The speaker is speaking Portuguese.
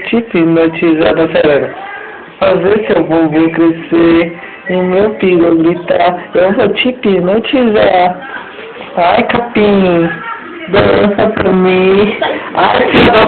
te hipnotizar, tá acelera. Fazer seu bumbum crescer e meu piru gritar, eu vou te hipnotizar. Ai, capim, dança pra mim. Ai, filho da...